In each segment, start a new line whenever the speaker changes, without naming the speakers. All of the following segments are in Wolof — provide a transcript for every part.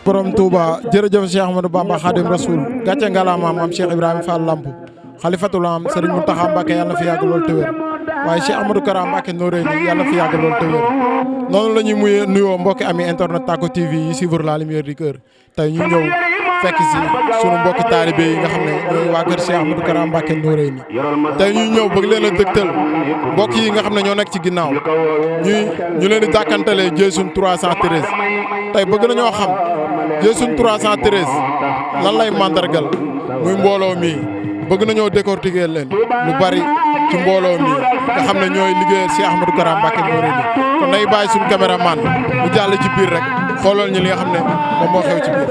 borom Touba jërëjëf Cheikh Ahmadou Bamba Khadim Rasoul gàcce ngalaama maam Cheikh Ibrahima Fall Lamp xalifatul am Serigne Mountakha Mbacké yàlla na fi yàgg lool te wér waaye Cheikh Ahmadou Kara Mbacké Noreyni yàlla na fi yàgg lool te wér noonu la ñuy nuyoo mbokki ami internet Tacko TV yi suivre la lumière du cœur tey ñu ñëw fekk si sunu mbokki taalibe yi nga xam ne ñooy waa kër Cheikh Ahmadou Kara Mbacké Noreyni tey ñu ñëw bëgg leen a dëgtal mbokk yi nga xam ne ñoo nekk ci ginnaaw ñu leen di dàkkantalee Jeysun 313 tey bëgg nañoo xam Jeysun 313 lan lay mandargal muy mbooloo mi bëgg nañoo décortiquer leen lu bari ci mbooloo mi nga xam ne ñooy liggéeyal Cheikh Ahmadou Kara Mbacké Noreyni kon nay bàyyi suñu caméraman mu jàll ci biir rek xoolal ñu li nga xam ne moom moo xew ci biir.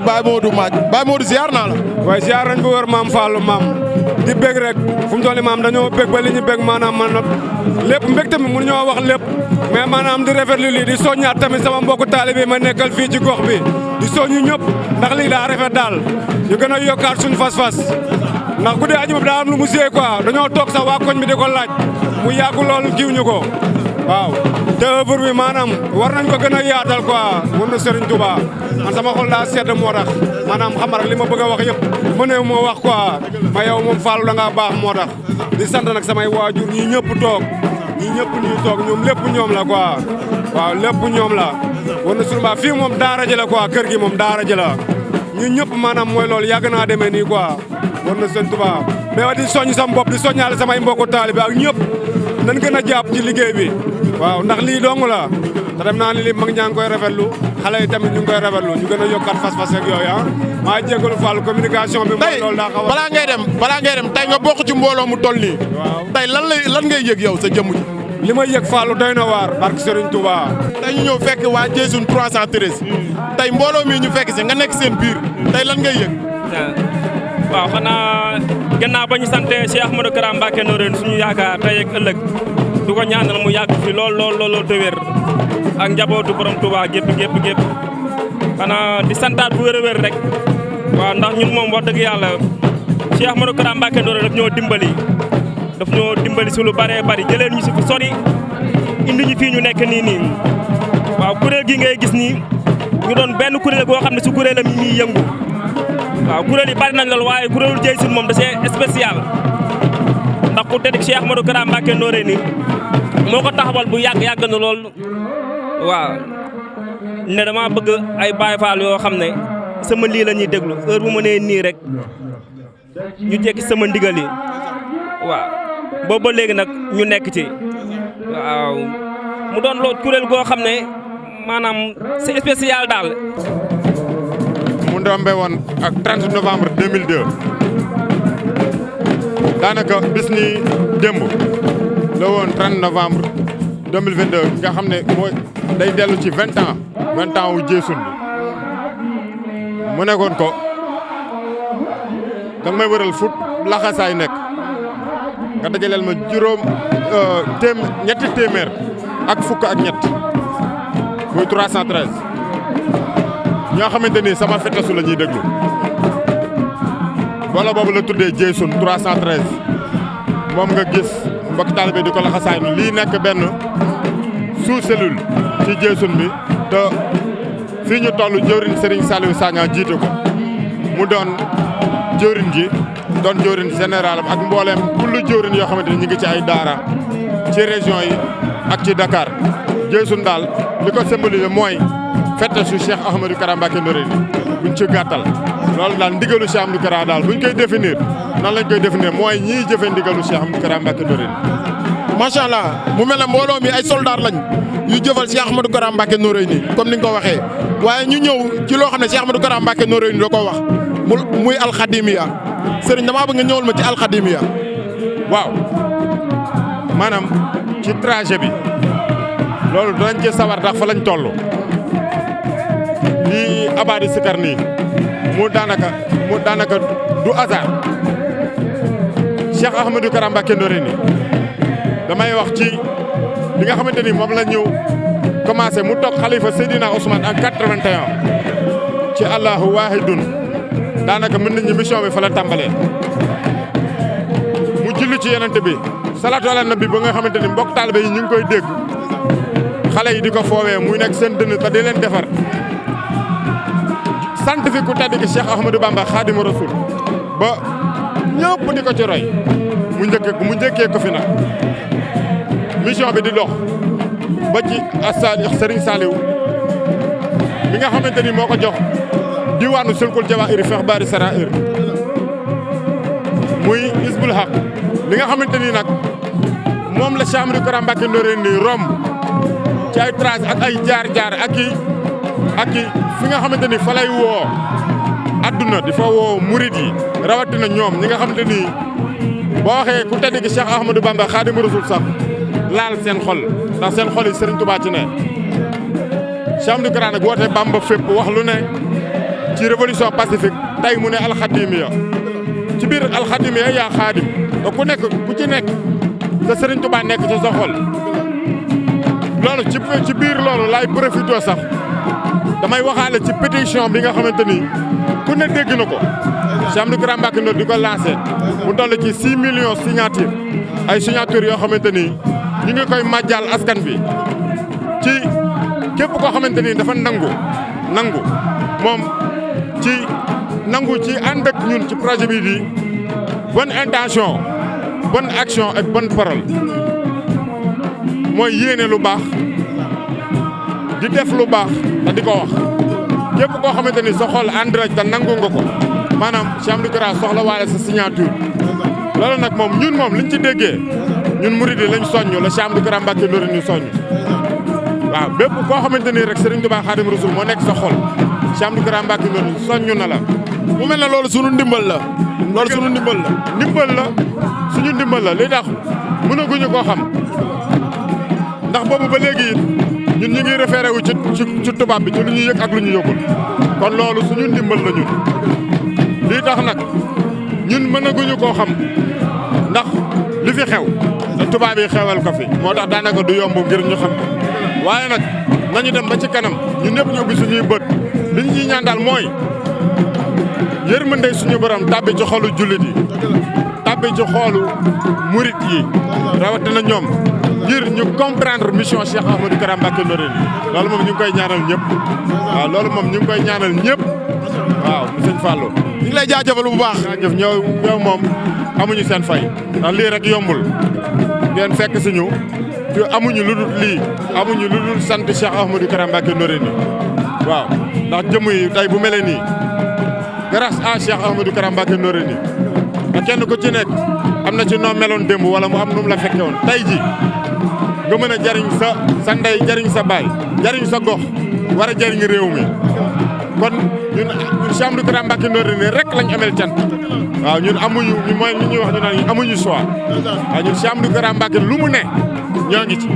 Baye Modou Maaj Baye Modou ziar naa la.
waaye ziar nañ bu wër maam Fallou maam di bég rek fu mu toll nii maam dañoo bég ba li ñu bég maanaam man lépp mbég tamit mënu ñoo wax lépp mais maanaam di rafetlu lii di soññaat tamit sama mbokku taalibe ma nekkal fii ci gox bi di soññu ñëpp ndax lii daa rafet daal ñu gën a yokkaat suñu fas-fas ndax guddi ajuma bi daa am lu mu siyee quoi dañoo toog sax waa koñ bi di ko laaj mu yàgg loolu kiw ñu ko waaw te œuvre bi maanaam war nañ ko gën a yaatal quoi war na Serigne Touba man sama xol daa sedd moo tax maanaam xam nga li ma bëgg a wax yëpp mëneewu moo wax quoi ma yow moom Fallou da ngaa baax moo tax di sant nag samay waajur ñi ñëpp toog ñi ñëpp ñuy toog ñoom lépp ñoom la quoi waaw lépp ñoom la war na sunu fii moom daara ji la quoi kër gi moom daara ji la ñi ñëpp maanaam mooy loolu yàgg naa demee nii quoi war na Serigne Touba mais di soññ sama bopp di soññaale samay mbokku taalibe ak ñëpp nañ gën a jàpp ci liggéey bi waaw ndax lii dong la te dem naa ni li mag ñaa ngi koy rafetlu xale yi tamit ñu ngi koy rafetlu ñu gën a yokkat fas-fas ak yooyu ah maa jégalu Fall communication bi mooy loolu daa xaw a
balaa ngay dem tey nga bokk ci mbooloo mu toll nii
waaw
tey lan ngay yëg yow sa jëmm ji
li may yëg Fallou doy na waar barke Serigne Touba
tey ñu ñëw fekk waa Jeysun 313 tey mbooloo mi ñu fekk si nga nekk seen biir tey lan ngay yëg
waaw xanaa gannaaw ba ñu sante Cheikh Ahmadou Kara Mbacké Noreyni suñu yaakaar tey ak ëllëg du ko ñaanal mu yàgg fi lool te wér ak njabootu borom Touba gépp xanaa di santaat bu wér rek waaw ndax ñun moom wax dëgg yàlla Cheikh Ahmadou Kara Mbacké Noreyni daf ñoo dimbali si lu bëree bëri jëlee ñu si fu sori indi ñu fii ñu nekk nii waaw kuréel gi ngay gis nii ñu doon benn kuréel goo xam ne su kuréelam yi ñuy yëngu waaw kuréel yi bari nañ lool waaye kuréelu Jeysun moom da c'est spécial ndax ku tedd Cheikh Ahmadou Kara Mbacké Noreyni moo ko taxawal bu yàgg na lool waaw ne dama bëgg ay Baye Fall yoo xam ne sama lii la ñuy déglu heure bu ma nee nii rek ñu jekki sama ndigal yi waaw boobu ba léegi nag ñu nekk ci waaw mu doon loolu kuréel goo xam ne maanaam c'est spécial daal.
mu ndombe woon ak 30 novembre 2002 daanaka bis ni démb la woon 30 novembre 2022 nga xam ne mooy day dellu ci 20 ans wu Jeysun bi mu nekkoon ko danga may wëral fut laxasaay nekk nga dajaleel ma juróom ñetti téeméer ak fukk ak ñett muy 313 ñoo xamante ni sama fetasu la ñuy déglu wala boobu la tuddee Jeysun 313 moom nga gis mbokk taalibe di ko laxasaay lii nekk benn sous-cellule ci Jeysun bi te fii ñu toll jëwriñ Serigne Saliou Sagna jiite ko mu doon jëwriñ ji doon jëwriñ général ak mbooleem kullu jëwriñ yoo xamante ni ñu ngi ci ay daara ci région yi ak ci Dakar Jeysun daal li ko symbolisé mooy fête su Cheikh Ahmadou Kara Mbacké Noreyni buñ ci gàttal loolu daal ndigalu Cheikh Ahmadou Kara daal buñ koy définir nan lañ koy définir mooy ñiy jëfe ndigalu Cheikh Ahmadou Kara Mbacké Noreyni.
macha allah mu mel ne mbooloo mi ay soldat lañ yu jëfal Cheikh Ahmadou Kara Mbacké Noreyni comme ni nga ko waxee waaye ñu ñëw ci loo xam ne Cheikh Ahmadou Kara Mbacké Noreyni da koo wax muy alxadimiya sëriñ damaa bëgg nga ñëwal ma ci alxadimiya.
waaw maanaam ci trajet bi loolu danañ ci sawar ndax fa lañ toll lii abadi sikar nii mu daanaka du hasard Cheikh Ahmadou Kara Mbacké Noreyni damay wax ci li nga xamante ni moom la ñu commencé mu toog xalifa Seydina Ousmane en 81 ci Allahu wahidun daanaka mën nañu mission bi fa la tàmbalee mu julli ci yenante bi salaatu ala nabi ba nga xamante ni mbokk taalibe yi ñu ngi koy dégg xale yi di ko foowee muy nekk seen dënn te di leen defar sant fi ku tedd ki Cheikh Ahmadou Bamba Khadimu Rasul ba ñëpp di ko ci roy mu njëkkee ko fi nag mission bi di dox ba ci Serigne Saliou bi nga xamante ni moo ko jox diwaanu sulkul jawaahir feex baari sarair muy Hizbul Haq li nga xamante ni nag moom la Cheikh Ahmadou Kara Mbacké Noreyni romb ci ay trace ak ay jaar-jaar ak i fi nga xamante ni fa lay woo adduna di fa woo murid yi rawatina ñoom ñi nga xamante ni boo waxee ku tedd gi Cheikh Ahmadou Bamba Khadimu Rasul sax laal seen xol ndax seen xol yi Serigne Touba ci ne Cheikh Ahmadou Kara nag woote Bamba fépp wax lu ne ci révolution pacifique tey mu ne alxadimiya ci biir alxadimiya yaa xaadim te ku nekk ku ci nekk sa Serigne Touba nekk ci sa xol loolu ci biir loolu laay profité sax damay waxaale ci pétition bi nga xamante ni ku ne dégg na ko Cheikh Amadou Kara Mbacké Noreyni di ko lancé mu toll ci 6 millions signature ay signature yoo xamante ni ñu ngi koy màjjal askan bi ci képp koo xamante ni dafa nangu moom ci ànd ak ñun ci projet bi di bonne intention bonne action ak bonne parole mooy yéene lu baax di def lu baax te di ko wax képp koo xamante ni sa xol ànd na te nangu nga ko maanaam Cheikh Amadou Kara soxla waale sa signature loolu nag moom ñun moom liñ ci déggee ñun murid yi lañ soññ la Cheikh Amadou Kara Mbacké Noreyni soññ waaw bépp koo xamante ni rek Serigne Touba Khadim Rasoul moo nekk sa xol Cheikh Amadou Kara Mbacké Noreyni soññ na la.
mu mel ne loolu sunu ndimbal la. loolu sunu ndimbal la.
ndimbal la suñu ndimbal la li tax mënaguñu koo xam ndax boobu ba léegi ñun ñu ngi référé wu ci tubaab bi ci lu ñu yëg ak lu ñu yëgul kon loolu suñu ndimbal la ñun lii tax nag ñun mënaguñu koo xam ndax li fi xew te tubaab yi xewal ko fi moo tax daanaka du yomb ngir ñu xam ko waaye nag nañu dem ba ci kanam ñun ñëpp ñu ubbi suñuy bët li ñu ciy ñaan daal mooy yërmande suñu borom tàbbi ci xolu jullit yi tàbbi ci xolu murit yi rawatina ñoom ngir ñu comprendre mission Cheikh Ahmadou Kara Mbacké Noreyni loolu moom ñu ngi koy ñaanal ñëpp waaw loolu moom ñu ngi koy ñaanal ñëpp waaw sëñ Fallou
ñu ngi lay jaajëfal bu baax.
jaajëf ñëw moom amuñu seen fay ndax lii rek yombul ngeen fekk si ñu te amuñu lu dul lii amuñu lu dul sant Cheikh Ahmadou Kara Mbacké Noreyni waaw ndax jëmm yi tey bu mel nii grâce à Cheikh Ahmadou Kara Mbacké Noreyni te kenn ku ci nekk am na ci noo meloon démb wala mu am nu mu la fekke woon tey ji nga mën a jariñ sa ndey jariñ sa baay jariñ sa gox war a jariñ réew mi kon ñun Cheikh Amadou Kara Mbacké Noreyni rek lañ amel cant waaw ñun amuñu mooy li ñuy wax ñu naan amuñu choix waaw ñun Cheikh Amadou Kara Mbacké lu mu ne ñoo ngi ci.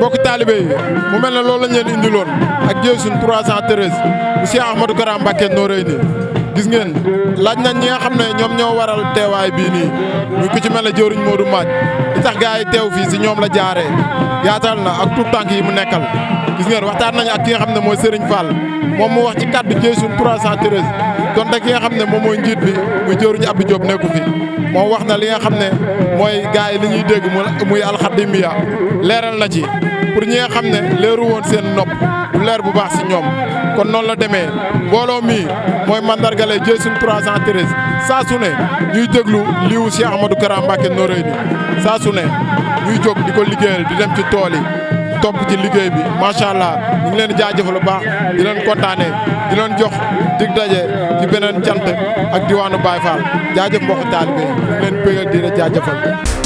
mbokki taalibe yi mu mel ne loolu lañ leen indiloon ak Dieysoune 313 bu Cheikh Ahmadou Kara Mbacké Noreyni gis ngeen laaj nañ ñi nga xam ne ñoom ñoo waral teewaay bii nii muy ku ci mel ne jëwriñ Modou Maaj li tax gars yi teew fii si ñoom la jaaree yaatal na ak tout tànk yi mu nekkal gis ngeen waxtaan nañ ak ki nga xam ne mooy Serigne Fall moom mu wax ci kaddu Jeysun 313 donte ki nga xam ne moom mooy njiit bi muy jëwriñ Abdou Diop nekku fi moom wax na li nga xam ne mooy gars yi li ñuy dégg muy alxadimiya leeral na ci pour ñi nga xam ne leeru woon seen nopp bu leer bu baax si ñoom kon noonu la demee mbooloo mi mooy mandargale Jeysun 313 saa su ne ñuy déglu liiwu Cheikh Ahmadou Kara Mbacké Noreyni saa su ne ñuy jóg di ko liggéeyal di dem ci tool yi topp ci liggéey bi macha allah ñu ngi leen di jaajëfal bu baax di leen kontaanee di leen jox dig daje ci beneen cant ak diwaanu Baye Fall jaajëf mbokk taalibe ñu ngi leen bëggal di la jaajëfal.